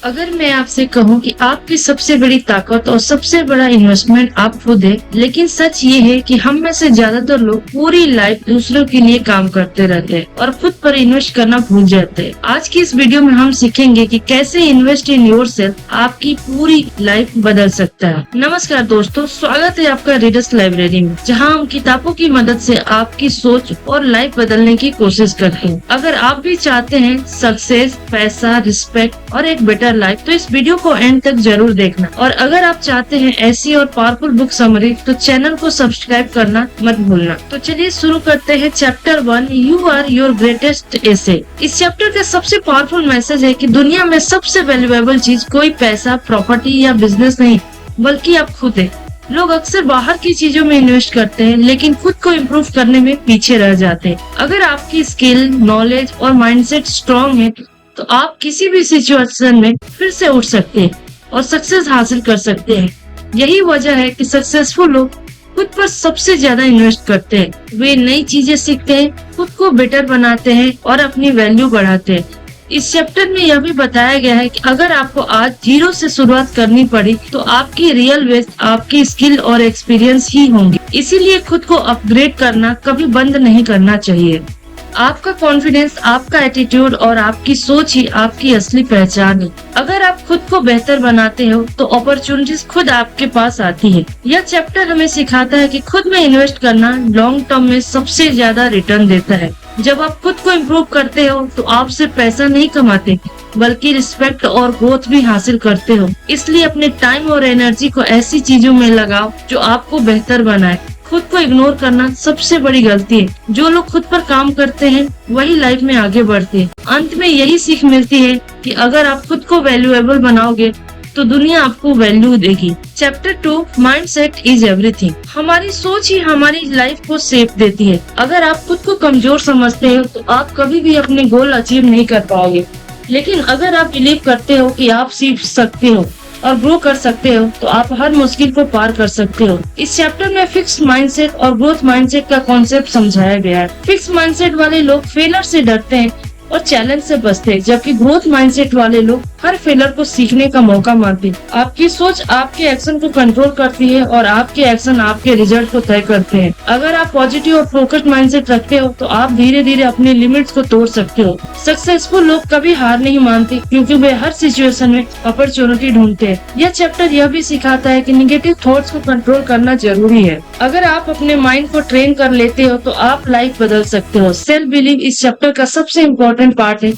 अगर मैं आपसे कहूं कि आपकी सबसे बड़ी ताकत और सबसे बड़ा इन्वेस्टमेंट आप खुद है, लेकिन सच ये है कि हम में से ज्यादातर लोग पूरी लाइफ दूसरों के लिए काम करते रहते हैं और खुद पर इन्वेस्ट करना भूल जाते हैं। आज की इस वीडियो में हम सीखेंगे कि कैसे इन्वेस्ट इन योरसेल्फ आपकी पूरी लाइफ बदल सकता है। नमस्कार दोस्तों, स्वागत है आपका रीडर्स लाइब्रेरी में, जहां हम किताबों की मदद से आपकी सोच और लाइफ बदलने की कोशिश करते हैं। अगर आप भी चाहते हैं सक्सेस, पैसा, रिस्पेक्ट और एक बेटर लाइफ, तो इस वीडियो को एंड तक जरूर देखना। और अगर आप चाहते हैं ऐसी और पावरफुल बुक समरी, तो चैनल को सब्सक्राइब करना मत भूलना। तो चलिए शुरू करते हैं। Chapter 1, you are your greatest asset. इस चैप्टर का सबसे पावरफुल मैसेज है कि दुनिया में सबसे वैल्यूएबल चीज कोई पैसा, प्रॉपर्टी या बिजनेस नहीं, बल्कि आप खुद है। लोग अक्सर बाहर की चीजों में इन्वेस्ट करते हैं, लेकिन खुद को इम्प्रूव करने में पीछे रह जाते हैं। अगर आपकी स्किल, नॉलेज और माइंडसेट स्ट्रांग है, तो आप किसी भी सिचुएशन में फिर से उठ सकते हैं और सक्सेस हासिल कर सकते हैं। यही वजह है कि सक्सेसफुल लोग खुद पर सबसे ज्यादा इन्वेस्ट करते हैं। वे नई चीजें सीखते हैं, खुद को बेटर बनाते हैं और अपनी वैल्यू बढ़ाते हैं। इस चैप्टर में यह भी बताया गया है कि अगर आपको आज जीरो से शुरुआत करनी पड़ी, तो आपकी रियल वेस्ट आपकी स्किल और एक्सपीरियंस ही होंगे। इसीलिए खुद को अपग्रेड करना कभी बंद नहीं करना चाहिए। आपका कॉन्फिडेंस, आपका एटीट्यूड और आपकी सोच ही आपकी असली पहचान है। अगर आप खुद को बेहतर बनाते हो, तो अपॉर्चुनिटीज खुद आपके पास आती है। यह चैप्टर हमें सिखाता है कि खुद में इन्वेस्ट करना लॉन्ग टर्म में सबसे ज्यादा रिटर्न देता है। जब आप खुद को इम्प्रूव करते हो, तो आप सिर्फ पैसा नहीं कमाते, बल्कि रिस्पेक्ट और ग्रोथ भी हासिल करते हो। इसलिए अपने टाइम और एनर्जी को ऐसी चीजों में लगाओ जो आपको बेहतर बनाए। खुद को इग्नोर करना सबसे बड़ी गलती है। जो लोग खुद पर काम करते हैं, वही लाइफ में आगे बढ़ते हैं। अंत में यही सीख मिलती है कि अगर आप खुद को वैल्यूएबल बनाओगे, तो दुनिया आपको वैल्यू देगी। Chapter 2, mindset is everything. हमारी सोच ही हमारी लाइफ को शेप देती है। अगर आप खुद को कमजोर समझते हो, तो आप कभी भी अपने गोल अचीव नहीं कर पाओगे। लेकिन अगर आप बिलीव करते हो कि आप सीख सकते हो और ग्रो कर सकते हो, तो आप हर मुश्किल को पार कर सकते हो। इस चैप्टर में फिक्स्ड माइंडसेट और ग्रोथ माइंडसेट का कॉन्सेप्ट समझाया गया है। फिक्स्ड माइंडसेट वाले लोग फेलर से डरते हैं और चैलेंज से बचते हैं, जबकि ग्रोथ माइंडसेट वाले लोग हर फेलर को सीखने का मौका मानते हैं। आपकी सोच आपके एक्शन को कंट्रोल करती है और आपके एक्शन आपके रिजल्ट को तय करते हैं। अगर आप पॉजिटिव और फोकस्ड माइंडसेट रखते हो, तो आप धीरे धीरे अपने लिमिट्स को तोड़ सकते हो। सक्सेसफुल लोग कभी हार नहीं मानते, क्योंकि वे हर सिचुएशन में अपॉर्चुनिटी ढूंढते हैं। यह चैप्टर यह भी सिखाता है कि निगेटिव थॉट्स को कंट्रोल करना जरूरी है। अगर आप अपने माइंड को ट्रेन कर लेते हो, तो आप लाइफ बदल सकते हो। सेल्फ बिलीव इस चैप्टर का सबसे इम्पोर्टेंट पार्ट है।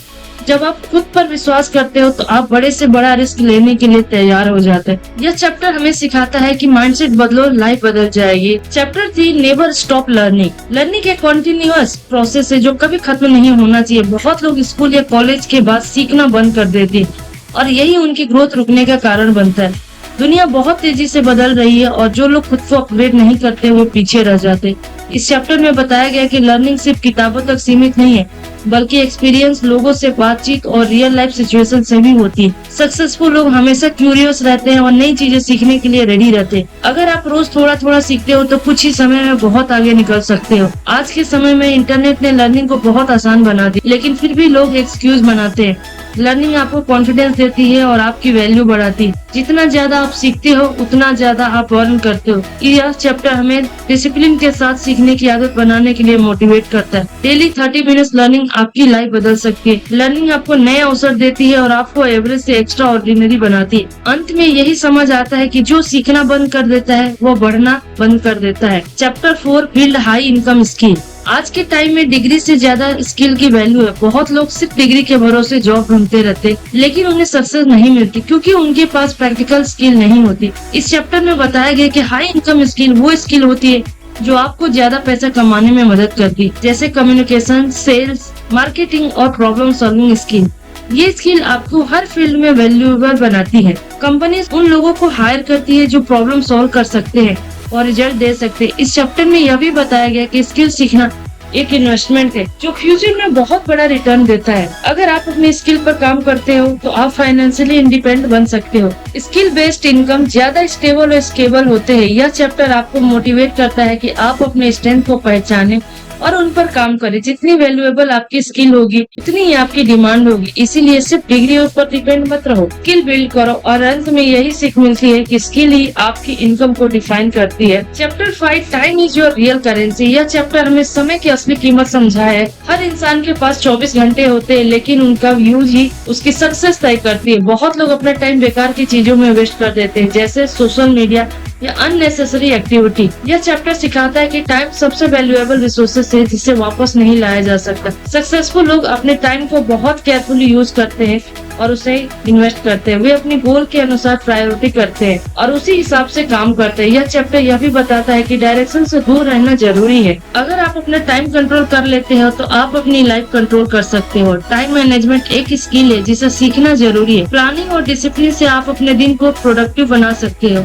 जब आप खुद पर विश्वास करते हो, तो आप बड़े से बड़ा रिस्क लेने के लिए तैयार हो जाते हैं। यह चैप्टर हमें सिखाता है कि माइंडसेट बदलो, लाइफ बदल जाएगी। Chapter 3, never stop learning. Learning एक कॉन्टिन्यूअस प्रोसेस है जो कभी खत्म नहीं होना चाहिए। बहुत लोग स्कूल या कॉलेज के बाद सीखना बंद कर देते हैं और यही उनकी ग्रोथ रुकने का कारण बनता है। दुनिया बहुत तेजी से बदल रही है और जो लोग खुद को अपग्रेड नहीं करते, वो पीछे रह जाते। इस चैप्टर में बताया गया कि लर्निंग सिर्फ किताबों तक सीमित नहीं है, बल्कि एक्सपीरियंस, लोगों से बातचीत और रियल लाइफ सिचुएशन से भी होती है। सक्सेसफुल लोग हमेशा क्यूरियस रहते हैं और नई चीजें सीखने के लिए रेडी रहते हैं। अगर आप रोज थोड़ा थोड़ा सीखते हो, तो कुछ ही समय में बहुत आगे निकल सकते हो। आज के समय में इंटरनेट ने लर्निंग को बहुत आसान बना दी, लेकिन फिर भी लोग एक्सक्यूज बनाते हैं। लर्निंग आपको कॉन्फिडेंस देती है और आपकी वैल्यू बढ़ाती है। जितना ज्यादा आप सीखते हो, उतना ज्यादा आप अर्न करते हो। यह चैप्टर हमें डिसिप्लिन के साथ सीखने की आदत बनाने के लिए मोटिवेट करता है। डेली 30 मिनट्स लर्निंग आपकी लाइफ बदल सकती है। लर्निंग आपको नए अवसर देती है और आपको एवरेज से एक्स्ट्रा ऑर्डिनरी बनाती है। अंत में यही समझ आता है कि जो सीखना बंद कर देता है, वो बढ़ना बंद कर देता है। Chapter 4, build high income skill. आज के टाइम में डिग्री से ज्यादा स्किल की वैल्यू है। बहुत लोग सिर्फ डिग्री के भरोसे जॉब ढूंढते रहते, लेकिन उन्हें सक्सेस नहीं मिलती, क्योंकि उनके पास प्रैक्टिकल स्किल नहीं होती। इस चैप्टर में बताया गया कि हाई इनकम स्किल वो स्किल होती है जो आपको ज्यादा पैसा कमाने में मदद करती है, जैसे कम्युनिकेशन, सेल्स, मार्केटिंग और प्रॉब्लम सॉल्विंग स्किल। ये स्किल आपको हर फील्ड में वैल्यूएबल बनाती है। कंपनीज उन लोगों को हायर करती है जो प्रॉब्लम सॉल्व कर सकते हैं और रिजल्ट दे सकते हैं। इस चैप्टर में यह भी बताया गया कि स्किल सीखना एक इन्वेस्टमेंट है जो फ्यूचर में बहुत बड़ा रिटर्न देता है। अगर आप अपनी स्किल पर काम करते हो, तो आप फाइनेंशियली इंडिपेंडेंट बन सकते हो। स्किल बेस्ड इनकम ज्यादा स्टेबल और स्केबल होते हैं। यह चैप्टर आपको मोटिवेट करता है कि आप अपने स्ट्रेंथ को पहचाने और उन पर काम करें। जितनी वैल्यूएबल आपकी स्किल होगी उतनी ही आपकी डिमांड होगी, इसीलिए सिर्फ डिग्रियों पर डिपेंड मत रहो, स्किल बिल्ड करो। और अंत में यही सीख मिलती है कि स्किल ही आपकी इनकम को डिफाइन करती है। Chapter 5 time is your real currency. यह चैप्टर हमें समय की असली कीमत समझाया है। हर इंसान के पास 24 घंटे होते हैं, लेकिन उनका यूज ही उसकी सक्सेस तय करती है। बहुत लोग अपना टाइम बेकार की चीजों में वेस्ट कर देते हैं, जैसे सोशल मीडिया या अननेसेसरी एक्टिविटी। यह चैप्टर सिखाता है कि टाइम सबसे वैल्यूएबल रिसोर्सेस है जिसे वापस नहीं लाया जा सकता। सक्सेसफुल लोग अपने टाइम को बहुत केयरफुली यूज करते हैं और उसे इन्वेस्ट करते हैं। वे अपने गोल के अनुसार प्रायोरिटी करते हैं और उसी हिसाब से काम करते हैं। यह चैप्टर यह भी बताता है कि डायरेक्शन से दूर रहना जरूरी है। अगर आप अपना टाइम कंट्रोल कर लेते हो तो आप अपनी लाइफ कंट्रोल कर सकते हो। टाइम मैनेजमेंट एक स्किल है जिसे सीखना जरूरी है। प्लानिंग और डिसिप्लिन से आप अपने दिन को प्रोडक्टिव बना सकते हो।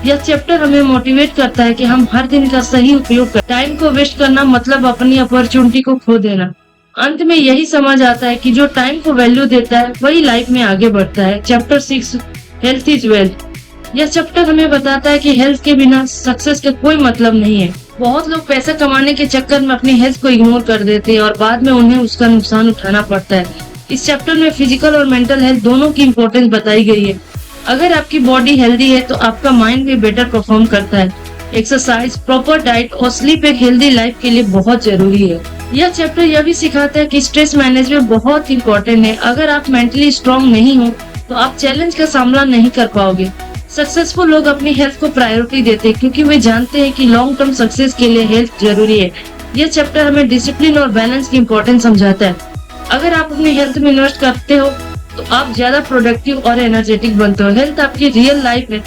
यह चैप्टर हमें मोटिवेट करता है कि हम हर दिन का सही उपयोग करें। टाइम को वेस्ट करना मतलब अपनी अपॉर्चुनिटी को खो देना। अंत में यही समझ आता है कि जो टाइम को वैल्यू देता है वही लाइफ में आगे बढ़ता है। Chapter 6 health is wealth. यह चैप्टर हमें बताता है कि हेल्थ के बिना सक्सेस का कोई मतलब नहीं है। बहुत लोग पैसा कमाने के चक्कर में अपनी हेल्थ को इग्नोर कर देते हैं और बाद में उन्हें उसका नुकसान उठाना पड़ता है। इस चैप्टर में फिजिकल और मेंटल हेल्थ दोनों की इम्पोर्टेंस बताई गई है। अगर आपकी बॉडी हेल्दी है तो आपका माइंड भी बेटर परफॉर्म करता है। एक्सरसाइज, प्रॉपर डाइट और स्लीप एक हेल्दी लाइफ के लिए बहुत जरूरी है। यह चैप्टर यह भी सिखाता है कि स्ट्रेस मैनेजमेंट बहुत इम्पोर्टेंट है। अगर आप मेंटली स्ट्रांग नहीं हो तो आप चैलेंज का सामना नहीं कर पाओगे। सक्सेसफुल लोग अपनी हेल्थ को प्रायोरिटी देते हैं क्योंकि वे जानते हैं कि लॉन्ग टर्म सक्सेस के लिए हेल्थ जरूरी है। यह चैप्टर हमें डिसिप्लिन और बैलेंस की इम्पोर्टेंस समझाता है। अगर आप अपनी हेल्थ में इन्वेस्ट करते हो तो आप ज्यादा प्रोडक्टिव और एनर्जेटिक बनते हो। हेल्थ आपकी रियल लाइफ है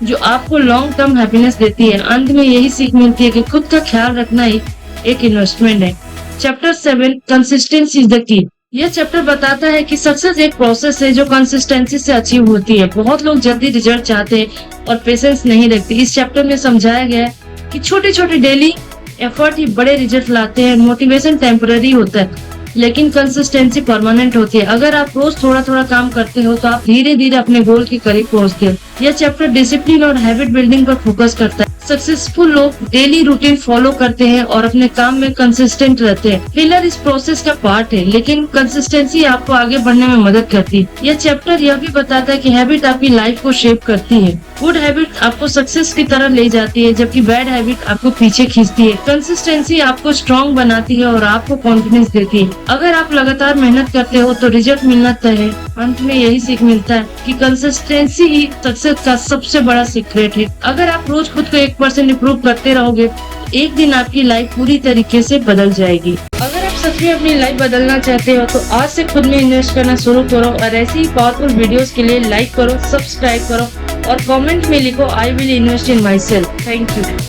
जो आपको लॉन्ग टर्म हैप्पीनेस देती है। अंत में यही सीख मिलती है कि खुद का ख्याल रखना ही एक इन्वेस्टमेंट है। Chapter 7 consistency is the key. यह चैप्टर बताता है कि सक्सेस एक प्रोसेस है जो कंसिस्टेंसी से अचीव होती है। बहुत लोग जल्दी रिजल्ट चाहते हैं और पेशेंस नहीं रखते। इस चैप्टर में समझाया गया है कि छोटे छोटे डेली एफर्ट ही बड़े रिजल्ट लाते हैं। मोटिवेशन टेम्पररी होता है लेकिन कंसिस्टेंसी परमानेंट होती है। अगर आप रोज थोड़ा थोड़ा काम करते हो तो आप धीरे धीरे अपने गोल के करीब पहुंचते हो। यह चैप्टर डिसिप्लिन और हैबिट बिल्डिंग पर फोकस करता है। सक्सेसफुल लोग डेली रूटीन फॉलो करते हैं और अपने काम में कंसिस्टेंट रहते हैं। फेलियर इस प्रोसेस का पार्ट है, लेकिन कंसिस्टेंसी आपको आगे बढ़ने में मदद करती है। यह चैप्टर यह भी बताता है कि हैबिट आपकी लाइफ को शेप करती है। गुड हैबिट आपको सक्सेस की तरफ ले जाती है, जबकि बैड हैबिट आपको पीछे खींचती है। कंसिस्टेंसी आपको स्ट्रॉन्ग बनाती है और आपको कॉन्फिडेंस देती है। अगर आप लगातार मेहनत करते हो तो रिजल्ट मिलना तय है। अंत में यही सीख मिलता है कि कंसिस्टेंसी ही सक्सेस का सबसे बड़ा सीक्रेट है। अगर आप रोज खुद को 1% इम्प्रूव करते रहोगे तो एक दिन आपकी लाइफ पूरी तरीके से बदल जाएगी। अगर आप सच में अपनी लाइफ बदलना चाहते हो तो आज से खुद में इन्वेस्ट करना शुरू करो और ऐसी ही पावरफुल वीडियोस के लिए लाइक करो, सब्सक्राइब करो और कमेंट में लिखो I will invest in my self. Thank you.